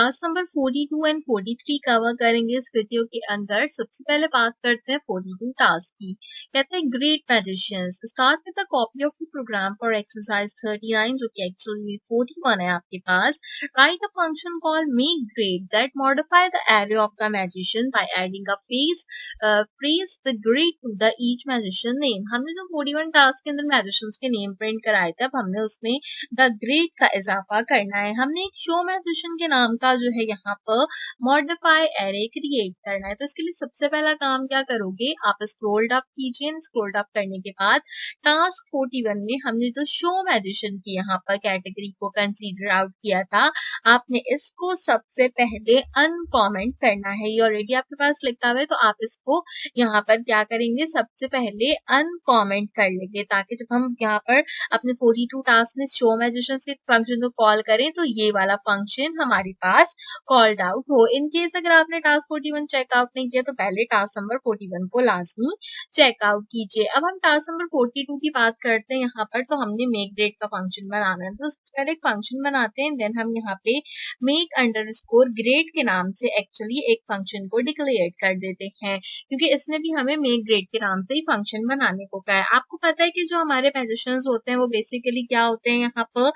Task number 42 and 43 cover करेंगे इस video के अंदर। सबसे पहले बात करते हैं 42 टास्क की। कहते हैं great magicians start with the copy of the program for exercise 39 जो कि एक्चुअली में 41 है आपके पास। Right a function called make great that modify the array of the magician by adding a phrase the great to the each magician name. हमने जो 41 task के अंदर मैजिशियंस के नेम प्रिंट कराए थे, अब हमने उसमें द ग्रेट का इजाफा करना है। हमने एक शो मैजिशियन के नाम का जो है यहाँ पर मॉडिफाई एरे क्रिएट करना है। तो इसके लिए सबसे पहला काम क्या करोगे, आप स्क्रॉल अप कीजिए। स्क्रॉल अप करने के बाद टास्क 41 में हमने जो शो मैजिशियन की यहाँ पर कैटेगरी को कंसीडर आउट किया था, आपने इसको सबसे पहले अनकॉमेंट करना है। ये ऑलरेडी आपके पास लिखा हुआ है, तो आप इसको यहाँ पर क्या करेंगे, सबसे पहले अनकॉमेंट कर लेंगे, ताकि जब हम यहाँ पर अपने 42 टास्क में शो मैजिशियन के फंक्शन को कॉल करें तो ये वाला फंक्शन हमारे पास कॉल्ड आउट हो। इन केस अगर आपने टास्क 41 चेकआउट नहीं किया तो पहले टास्क नंबर 41 को लाजमी चेकआउट कीजिए। अब हम टास्क नंबर 42 की बात करते हैं। यहाँ पर तो हमने मेक ग्रेड का फंक्शन बनाना है, तो सबसे पहले एक फंक्शन बनाते हैं, देन हम यहाँ पे मेक अंडरस्कोर ग्रेड के नाम से एक्चुअली एक फंक्शन को डिक्लेयर कर देते हैं, क्योंकि इसने भी हमें मेक ग्रेड के नाम से ही फंक्शन बनाने को कहा है। आपको पता है कि जो हमारे मैजिशियंस होते हैं वो बेसिकली क्या होते हैं, यहाँ पर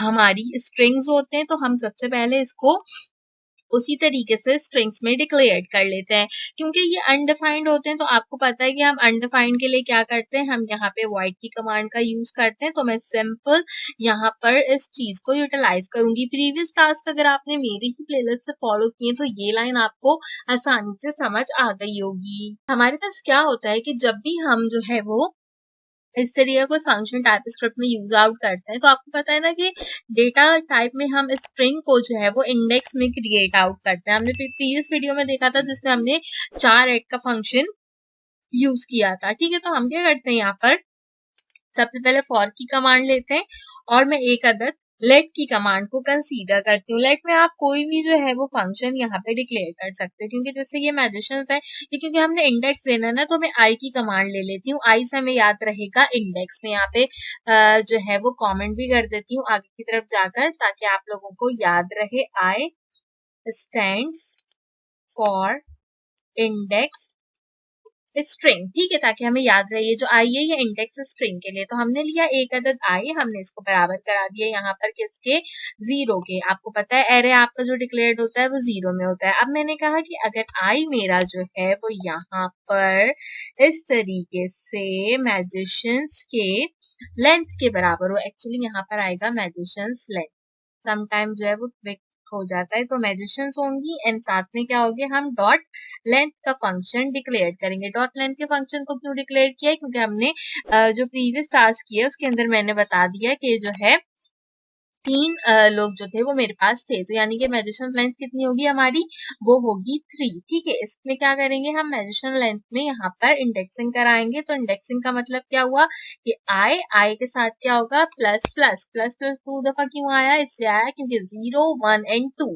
हमारी स्ट्रिंग्स होते हैं। तो हम सबसे पहले इसको उसी तरीके से स्ट्रिंग्स में डिक्लेयर कर लेते हैं, क्योंकि ये अनडिफाइंड होते हैं। तो आपको पता है कि हम अनडिफाइंड के लिए क्या करते हैं, हम यहाँ पे वॉइड की कमांड का यूज करते हैं। तो मैं सिंपल यहाँ पर इस चीज को यूटिलाइज करूंगी। प्रीवियस टास्क अगर आपने मेरी ही प्लेलिस्ट से फॉलो किए तो ये लाइन आपको आसानी से समझ आ गई होगी। हमारे पास क्या होता है कि जब भी हम जो है वो इस तरीके कोई फंक्शन टाइप स्क्रिप्ट में यूज आउट करते हैं, तो आपको पता है ना कि डेटा टाइप में हम स्ट्रिंग को जो है वो इंडेक्स में क्रिएट आउट करते हैं। हमने प्रीवियस वीडियो में देखा था जिसमें हमने 4 ऐड का फंक्शन यूज किया था। ठीक है, तो हम क्या करते हैं, यहाँ पर सबसे पहले फॉर की कमांड लेते हैं और मैं एक अदद लेट की कमांड को कंसीडर करती हूँ। लेट में आप कोई भी जो है वो फंक्शन यहाँ पे डिक्लेयर कर सकते हैं, क्योंकि जैसे ये मैजिशियंस है, ये क्योंकि हमने इंडेक्स देना है ना, तो मैं आई की कमांड ले लेती हूँ। आई से हमें याद रहेगा इंडेक्स में। यहाँ पे जो है वो कमेंट भी कर देती हूँ आगे की तरफ जाकर, ताकि आप लोगों को याद रहे। आई स्टैंड्स फॉर इंडेक्स स्ट्रिंग, ठीक है, ताकि हमें याद रहे जो आई है ये इंडेक्स स्ट्रिंग के लिए। तो हमने लिया एक अदद आई, हमने इसको बराबर करा दिया यहाँ पर किसके, 0 के। आपको पता है एरे आपका जो डिक्लेयर्ड होता है वो 0 में होता है। अब मैंने कहा कि अगर आई मेरा जो है वो यहाँ पर इस तरीके से मैजिशियंस के लेंथ के बराबर हो, एक्चुअली यहाँ पर आएगा मैजिशियंस लेंथ, समटाइम जो है वो ट्रिक हो जाता है। तो मैजिशियंस होंगी एंड साथ में क्या होगी, हम डॉट लेंथ का फंक्शन डिक्लेयर करेंगे। डॉट लेंथ के फंक्शन को क्यों डिक्लेयर किया है, क्योंकि हमने जो प्रीवियस टास्क किया उसके अंदर मैंने बता दिया कि जो है 3 लोग जो थे वो मेरे पास थे, तो यानी कि मैजिशियन लेंथ कितनी होगी हमारी, वो होगी 3। ठीक है, इसमें क्या करेंगे, हम मैजिशियन लेंथ में यहाँ पर इंडेक्सिंग कराएंगे। तो इंडेक्सिंग का मतलब क्या हुआ कि आई के साथ क्या होगा, प्लस प्लस प्लस प्लस 2 दफा क्यों आया, इसलिए आया क्योंकि 0 1 एंड 2,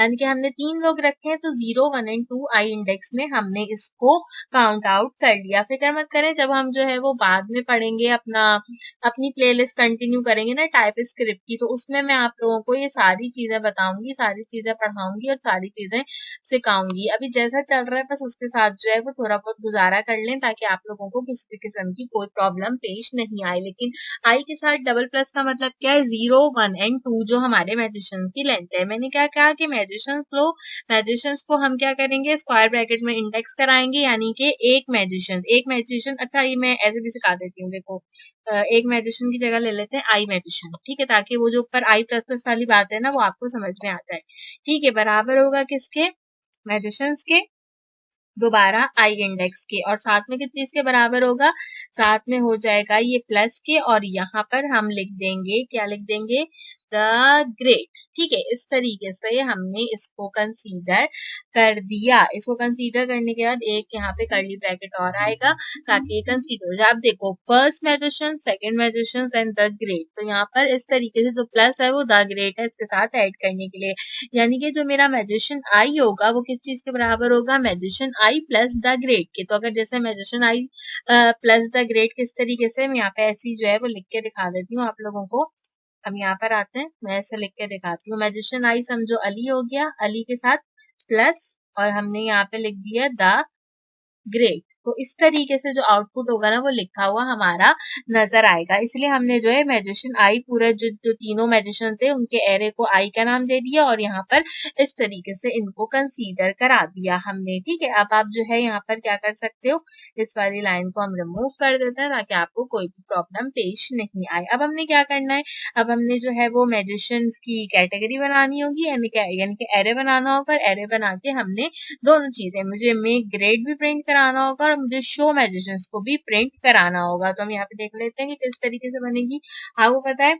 यानी कि हमने 3 लोग रखे हैं, तो 0 1 एंड 2 आई इंडेक्स में हमने इसको काउंट आउट कर लिया। फिक्र मत करें, जब हम जो है वो बाद में पढ़ेंगे, अपनी प्लेलिस्ट कंटिन्यू करेंगे ना टाइप स्क्रिप्ट की, तो उसमें मैं आप लोगों को ये सारी चीजें बताऊंगी, सारी चीजें पढ़ाऊंगी और सारी चीजें सिखाऊंगी। अभी जैसा चल रहा है बस उसके साथ जो है वो थोड़ा बहुत गुजारा कर लें, ताकि आप लोगों को किसी भी किस्म की कोई प्रॉब्लम पेश नहीं आए। लेकिन आई के साथ डबल प्लस का मतलब क्या है, 0 1 एंड 2 जो हमारे मैजिशियन की लेंथ है। मैंने क्या कहा कि मैजिशियंस को हम क्या करेंगे, स्क्वायर ब्रैकेट में इंडेक्स कराएंगे, यानी कि एक मैजिशियन, अच्छा ये मैं ऐसे भी सिखा देती हूँ, देखो एक मैजिशियन की जगह ले लेते हैं आई मैजिशियन, ठीक है, ताकि वो जो ऊपर आई प्लस प्लस वाली बात है ना वो आपको समझ में आ जाए। ठीक है, बराबर होगा किसके, मैजिशियंस के, दोबारा आई इंडेक्स के, और साथ में किस चीज के बराबर होगा, साथ में हो जाएगा ये प्लस के, और यहाँ पर हम लिख देंगे, क्या लिख देंगे, द ग्रेट। ठीक है, इस तरीके से हमने इसको कंसीडर कर दिया। इसको कंसीडर करने के बाद एक यहाँ पे कर्ली ब्रैकेट और आएगा, ताकि ये कंसीडर हो जाए। आप देखो, first magician, second magician and the great, तो यहाँ पर इस तरीके से जो प्लस है वो द ग्रेट है इसके साथ ऐड करने के लिए, यानी कि जो मेरा मैजिशियन आई होगा वो किस चीज के बराबर होगा, magician I plus the great के। तो अगर जैसे magician I plus the great किस तरीके से, मैं यहाँ पे ऐसी जो है वो लिख के दिखा देती हूँ आप लोगों को। अब यहाँ पर आते हैं, मैं ऐसे लिख के दिखाती हूँ। मैजिशियन आई समझो अली हो गया, अली के साथ प्लस और हमने यहाँ पे लिख दिया द ग्रेट। तो इस तरीके से जो आउटपुट होगा ना वो लिखा हुआ हमारा नजर आएगा। इसलिए हमने जो है मैजिशियन आई पूरा जो तीनों मैजिशियन थे उनके एरे को आई का नाम दे दिया और यहाँ पर इस तरीके से इनको कंसीडर करा दिया हमने। ठीक है, अब आप जो है यहाँ पर क्या कर सकते हो, इस वाली लाइन को हम रिमूव कर देते हैं ताकि आपको कोई भी प्रॉब्लम पेश नहीं आए। अब हमने क्या करना है, अब हमने जो है वो मैजिशियंस की कैटेगरी बनानी होगी, यानी कि एरे बनाना होगा। एरे बना के हमने दोनों चीजें, मुझे मेक ग्रेड भी प्रिंट कराना होगा और मुझे शो मैजिशियंस को भी प्रिंट कराना होगा। तो हम यहाँ पे देख लेते हैं कि किस तरीके से बनेगी। आपको पता है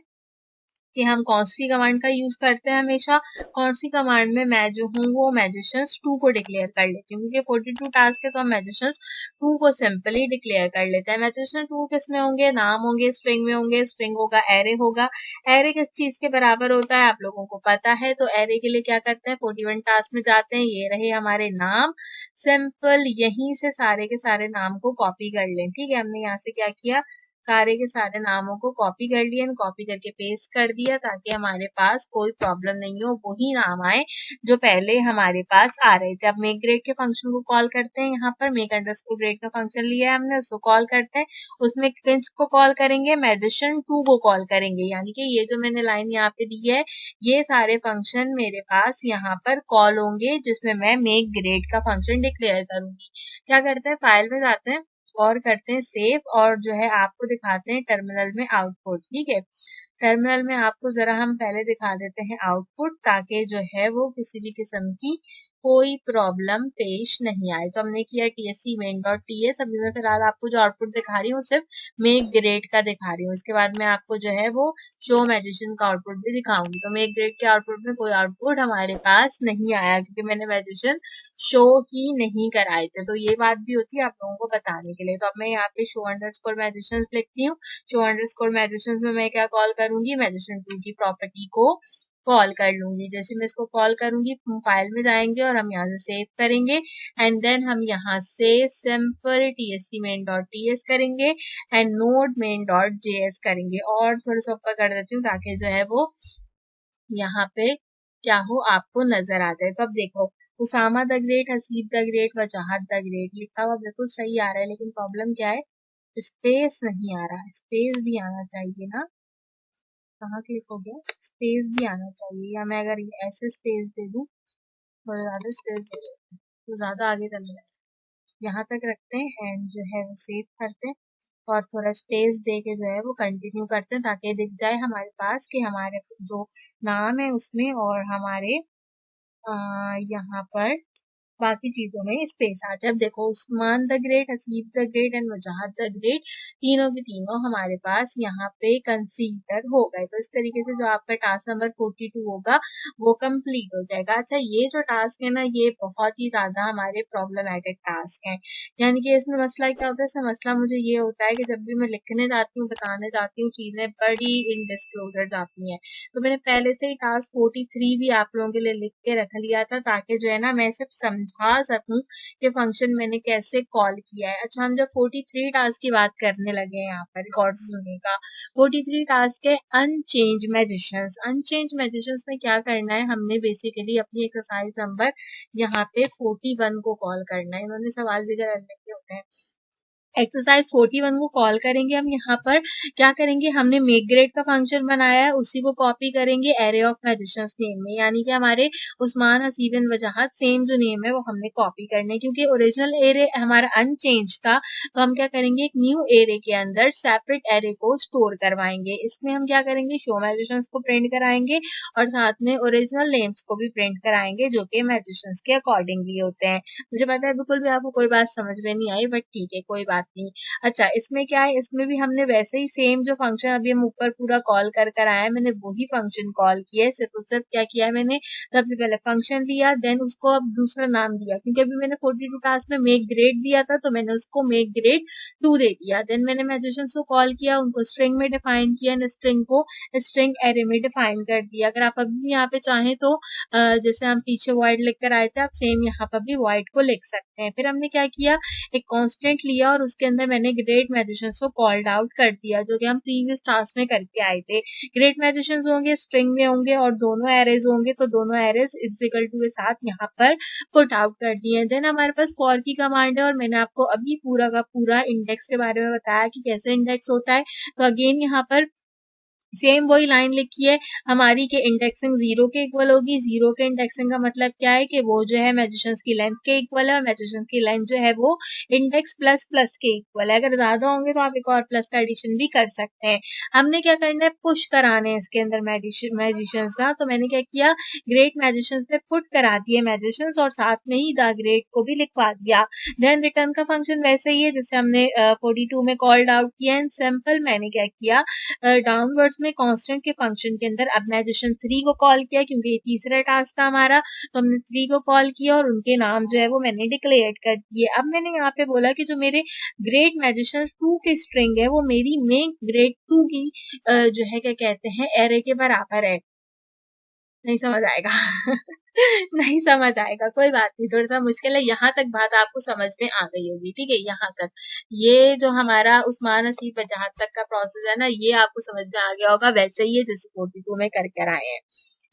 कि हम कौन सी कमांड का यूज करते हैं हमेशा, कौन सी कमांड में मैं जो हूँ वो मैजिशियंस 2 को डिक्लेयर कर लेती हूँ, क्योंकि 42 टास्क है तो हम मैजिशियंस 2 को सिंपली डिक्लेयर कर लेते हैं। मैजिशियन 2 किस में होंगे, नाम होंगे, स्ट्रिंग में होंगे, स्ट्रिंग होगा, एरे होगा। एरे किस चीज के बराबर होता है आप लोगों को पता है, तो एरे के लिए क्या करते हैं, 41 टास्क में जाते हैं, ये रहे हमारे नाम, सिंपल यहीं से सारे के सारे नाम को कॉपी कर लें। ठीक है, हमने यहाँ से क्या किया, सारे के सारे नामों को कॉपी कर लिया, कॉपी करके पेस्ट कर दिया ताकि हमारे पास कोई प्रॉब्लम नहीं हो, वही नाम आए जो पहले हमारे पास आ रहे थे। अब मेक ग्रेड के फंक्शन को कॉल करते हैं, यहाँ पर मेक अंडरस्कोर ग्रेड का फंक्शन लिया है हमने, उसको कॉल करते हैं। उसमें किसको कॉल करेंगे, मैजिशियन 2 को कॉल करेंगे, यानी कि ये जो मैंने लाइन यहाँ पे दी है ये सारे फंक्शन मेरे पास यहाँ पर कॉल होंगे जिसमें मैं मेक ग्रेड का फंक्शन डिक्लेयर करूंगी। क्या करते हैं, फाइल में जाते हैं और करते हैं सेव और जो है आपको दिखाते हैं टर्मिनल में आउटपुट। ठीक है, टर्मिनल में आपको जरा हम पहले दिखा देते हैं आउटपुट ताकि जो है वो किसी भी किस्म की कोई प्रॉब्लम पेश नहीं आए। तो हमने किया tsc main.ts। अभी मैं फिलहाल आपको जो आउटपुट दिखा रही हूँ सिर्फ मेक ग्रेड का दिखा रही हूँ, इसके बाद मैं आपको जो है वो शो मैजिशियन का आउटपुट भी दिखाऊंगी। तो मेक ग्रेड के आउटपुट में कोई आउटपुट हमारे पास नहीं आया क्योंकि मैंने मैजिशियन शो ही नहीं कराए थे। तो ये बात भी होती है आप लोगों को बताने के लिए। तो अब मैं यहाँ पे शो अंडरस्कोर मैजिशियंस लिखती हूँ। शो अंडरस्कोर मैजिशियंस में मैं क्या कॉल करूंगी, मैजिशियन 2 की प्रॉपर्टी को कॉल कर लूंगी। जैसे मैं इसको कॉल करूंगी फाइल में जाएंगे और हम यहाँ से सेव करेंगे एंड देन हम यहाँ से सिंपल tsc main.ts करेंगे एंड node main.js करेंगे और थोड़ा सा ऊपर कर देती हूँ ताकि जो है वो यहाँ पे क्या हो आपको नजर आ जाए। तो अब देखो, Usama the great, Haseeb the great, Wajahat the great लिखा हुआ बिल्कुल सही आ रहा है, लेकिन प्रॉब्लम क्या है, स्पेस नहीं आ रहा है। स्पेस भी आना चाहिए ना, कहाँ क्लिक हो गया, स्पेस भी आना चाहिए। या मैं अगर ऐसे स्पेस दे दूं, थोड़ा ज्यादा स्पेस दे दूं तो ज्यादा आगे चल रहा है, यहाँ तक रखते हैं एंड जो है वो सेव करते हैं और थोड़ा स्पेस दे के जो है वो कंटिन्यू करते हैं ताकि दिख जाए हमारे पास कि हमारे जो नाम है उसमें और हमारे यहाँ पर बाकी चीजों में स्पेस आ जाए। अब देखो, Usman the great, Haseeb the great and Wajahat the great तीनों के तीनों हमारे पास यहाँ पे कंसीडर हो गए। तो इस तरीके से जो आपका टास्क नंबर 42 होगा वो कंप्लीट हो जाएगा। अच्छा, ये जो टास्क है ना ये बहुत ही ज्यादा हमारे प्रॉब्लमेटिक टास्क है, यानी कि इसमें मसला क्या होता है, इसमें मसला मुझे ये होता है कि जब भी मैं लिखने जाती हूँ, बताने जाती हूँ, चीजें बड़ी इनडिस्क्लोजर जाती हैं। तो मैंने पहले से ही टास्क 43 भी आप लोगों के लिए लिख के रख लिया था ताकि जो है ना मैं सिर्फ समझा सकूं कि फंक्शन मैंने कैसे कॉल किया है। अच्छा, हम जब 43 टास्क की बात करने लगे हैं यहाँ पर रिकॉर्ड सुनने का, 43 टास्क है अनचेंज मैजिशियंस। अनचेंज मैजिशियंस में क्या करना है, हमने बेसिकली अपनी एक्सरसाइज नंबर यहाँ पे 41 को कॉल करना है। इन्होंने सवाल भी करने के होते हैं। एक्सरसाइज 41 को कॉल करेंगे हम, यहाँ पर क्या करेंगे, हमने मेक ग्रेड का फंक्शन बनाया है उसी को कॉपी करेंगे एरे ऑफ मैजिशियंस नेम में, यानी कि हमारे Usman, Haseeb and Wajahat same जो नेम है वो हमने कॉपी करने, क्योंकि ओरिजिनल एरे हमारा अनचेंज था। तो हम क्या करेंगे, एक न्यू एरे के अंदर सेपरेट एरे को स्टोर करवाएंगे। इसमें हम क्या करेंगे, शो मैजिशियंस को प्रिंट कराएंगे और साथ में ओरिजिनल नेम्स को भी प्रिंट कराएंगे जो कि मैजिशियंस के अकॉर्डिंगली होते हैं। मुझे पता है बिल्कुल भी आपको कोई बात समझ में नहीं आई, बट ठीक है कोई बात नहीं। अच्छा, इसमें क्या है, इसमें भी हमने वैसे ही सेम जो फंक्शन अभी हम ऊपर पूरा कॉल कर आए हैं, मैंने वही फंक्शन कॉल किया है। सिर्फ सिर्फ क्या किया है, मैंने सबसे पहले फंक्शन लिया, देन उसको अब दूसरा नाम दिया, क्योंकि अभी मैंने 42 टास्क में मेक ग्रेड दिया था तो मैंने उसको मेक ग्रेड 2 दे दिया। देन मैंने मैजिशियंस को कॉल किया, उनको स्ट्रिंग में डिफाइन किया, स्ट्रिंग को स्ट्रिंग एरे में डिफाइन कर दिया। अगर आप अभी भी यहाँ पे चाहें तो जैसे हम पीछे वॉइड लिख कर आए थे, आप सेम यहाँ पर भी वॉइड को लिख सकते हैं। फिर हमने क्या किया, एक कांस्टेंट लिया और उसके अंदर मैंने ग्रेट मैजिशियंस को कॉल्ड आउट कर दिया, जो कि हम प्रीवियस टास्क में करके आए थे। ग्रेट मैजिशियंस होंगे, स्ट्रिंग में होंगे और दोनों एरेज होंगे, तो दोनों एरेज इज इक्वल टू के साथ यहाँ पर पुट आउट कर दिए। देन हमारे पास फॉर की कमांड है, और मैंने आपको अभी पूरा का पूरा इंडेक्स के बारे में बताया कि कैसे इंडेक्स होता है। तो अगेन यहाँ पर सेम वही लाइन लिखी है हमारी के इंडेक्सिंग 0 के इक्वल होगी। 0 के इंडेक्सिंग का मतलब क्या है कि वो जो है मैजिशियंस की लेंथ के इक्वल है, और मैजिशियंस की लेंथ जो है वो इंडेक्स प्लस प्लस के इक्वल है। अगर ज्यादा होंगे तो आप एक और प्लस का एडिशन भी कर सकते हैं। हमने क्या करना है, पुश कराने हैं इसके अंदर मैजिशियंस ना। तो मैंने क्या किया, ग्रेट मैजिशियंस पे पुट करा दिए मैजिशियंस, और साथ में ही द ग्रेट को भी लिखवा दिया। देन रिटर्न का फंक्शन वैसे ही है जैसे हमने 42 में कॉल्ड आउट किया। एंड सिंपल मैंने क्या किया, डाउनवर्ड्स में कांस्टेंट के फंक्शन के अंदर अब मैजिशियन 3 को कॉल किया, क्योंकि ये तीसरा टास्क था हमारा, तो हमने 3 को कॉल किया और उनके नाम जो है वो मैंने डिक्लेयर कर दिए। अब मैंने यहाँ पे बोला कि जो मेरे ग्रेट मैजिशियन 2 की स्ट्रिंग है वो मेरी मेक ग्रेट 2 की जो है क्या कहते हैं एरे के बराबर है। नहीं समझ आएगा नहीं समझ आएगा, कोई बात नहीं, थोड़ा सा मुश्किल है। यहाँ तक बात आपको समझ में आ गई होगी, ठीक है। यहाँ तक ये जो हमारा उस्मान हसीब वजाहत तक का प्रोसेस है ना, ये आपको समझ में आ गया होगा, वैसे ही है जैसे 42 में कर आए हैं।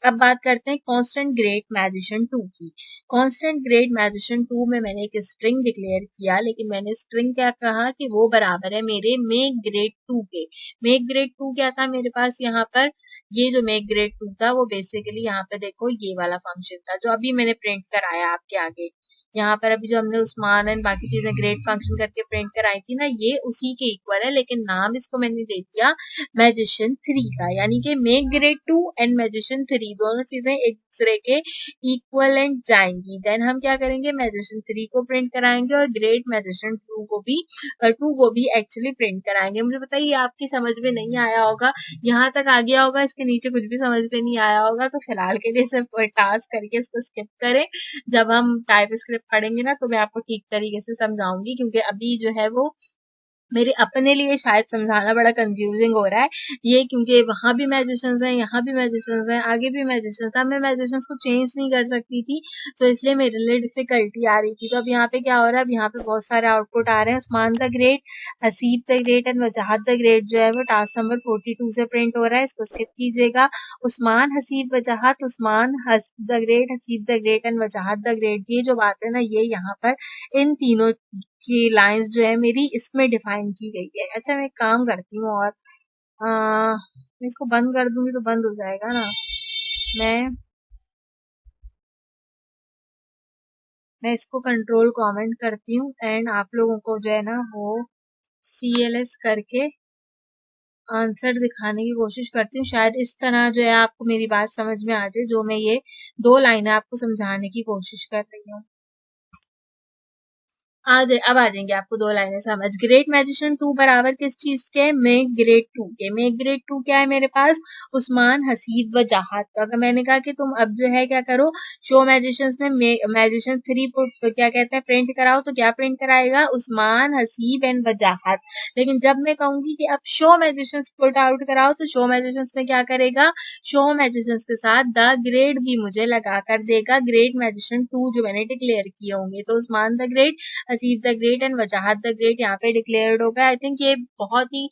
अब बात करते हैं कांस्टेंट ग्रेट मैजिशियन 2 की। कांस्टेंट ग्रेट मैजिशियन 2 में मैंने एक स्ट्रिंग डिक्लेयर किया, लेकिन मैंने स्ट्रिंग क्या कहा कि वो बराबर है मेरे मेक ग्रेट 2 के। मेक ग्रेट 2 क्या था मेरे पास यहाँ पर, ये जो मेक ग्रेड 2 था वो बेसिकली यहाँ पे देखो ये वाला फंक्शन था जो अभी मैंने प्रिंट कराया आपके आगे। यहाँ पर अभी जो हमने उस्मान एंड बाकी चीजें ग्रेड फंक्शन करके प्रिंट कराई थी ना, ये उसी के इक्वल है, लेकिन नाम इसको मैंने दे दिया मैजिशियन 3 का। यानी कि मेक ग्रेड 2 एंड मैजिशियन 3 दोनों चीजें एक दूसरे के इक्वलेंट जाएंगी। देन हम क्या करेंगे, मैजिशियन 3 को प्रिंट कराएंगे और ग्रेट मैजिशियन 2 को भी एक्चुअली प्रिंट कराएंगे। मुझे पता है ये आपकी समझ में नहीं आया होगा, यहाँ तक आ गया होगा, इसके नीचे कुछ भी समझ में नहीं आया होगा, तो फिलहाल के लिए सिर्फ टास्क करके इसको स्किप करें। जब हम टाइप स्क्रिप्ट पढ़ेंगे ना तो मैं आपको ठीक तरीके से समझाऊंगी, क्योंकि अभी जो है वो मेरे अपने लिए शायद समझाना बड़ा कंफ्यूजिंग हो रहा है ये, क्योंकि वहां भी मैजिशियंस हैं, यहाँ भी मैजिशियंस हैं, आगे भी मैजिशियंस हैं। मैं मैजिशियंस को चेंज नहीं कर सकती थी, तो इसलिए मेरे लिए डिफिकल्टी आ रही थी। तो अब यहाँ पे क्या हो रहा है, अब यहाँ पे बहुत सारे आउटपुट आ रहे हैं। Usman the great, Haseeb the great and Wajahat the great जो है वो टास्क नंबर 42 से प्रिंट हो रहा है, इसको स्किप कीजिएगा। उस्मान हसीब वजाहत, the great, Haseeb the great and Wajahat the great, ये जो बात है ना, ये यहाँ पर इन तीनों की लाइंस जो है मेरी इसमें डिफाइन की गई है। अच्छा मैं एक काम करती हूँ, और मैं इसको बंद कर दूंगी तो बंद हो जाएगा ना। मैं मैं इसको कंट्रोल कमेंट करती हूँ एंड आप लोगों को जो है ना वो CLS करके आंसर दिखाने की कोशिश करती हूँ। शायद इस तरह जो है आपको मेरी बात समझ में आ जाए, जो मैं ये 2 लाइनें आपको समझाने की कोशिश कर रही हूँ। अब आ जाएंगे आपको 2 लाइनें समझ। ग्रेट मैजिशियन 2 बराबर किस चीज के, मेक ग्रेट 2 के। मेक ग्रेट 2 क्या है मेरे पास, उस्मान हसीब वजाहत। तो अगर मैंने कहा कि तुम अब जो है क्या करो, शो मैजिशियंस में मैजिशियन 3 क्या कहते हैं प्रिंट कराओ, तो क्या प्रिंट कराएगा, उस्मान हसीब एंड वजाहत। लेकिन जब मैं कहूंगी कि अब शो मैजिशियंस पुट आउट कराओ, तो शो मैजिशियंस में क्या करेगा, शो मैजिशियंस के साथ द ग्रेड भी मुझे लगा कर देगा, ग्रेट मैजिशियन 2 जो मैंने डिक्लेयर किए होंगे। तो Usman the great, Haseeb the great and Wajahat the great यहाँ पे डिक्लेयर्ड होगा। आई थिंक ये बहुत ही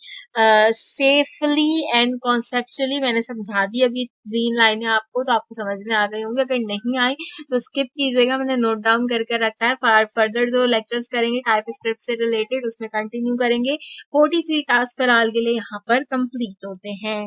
सेफली एंड कॉन्सेप्चुअली मैंने समझा दी अभी 3 लाइनें आपको, तो आपको समझ में आ गई होंगी। अगर नहीं आई तो स्किप कीजिएगा, मैंने नोट डाउन करके रखा है। फर्दर जो लेक्चर्स करेंगे टाइप स्क्रिप्ट से रिलेटेड उसमें कंटिन्यू करेंगे। 43 टास्क फिलहाल के लिए यहाँ पर कंप्लीट होते हैं।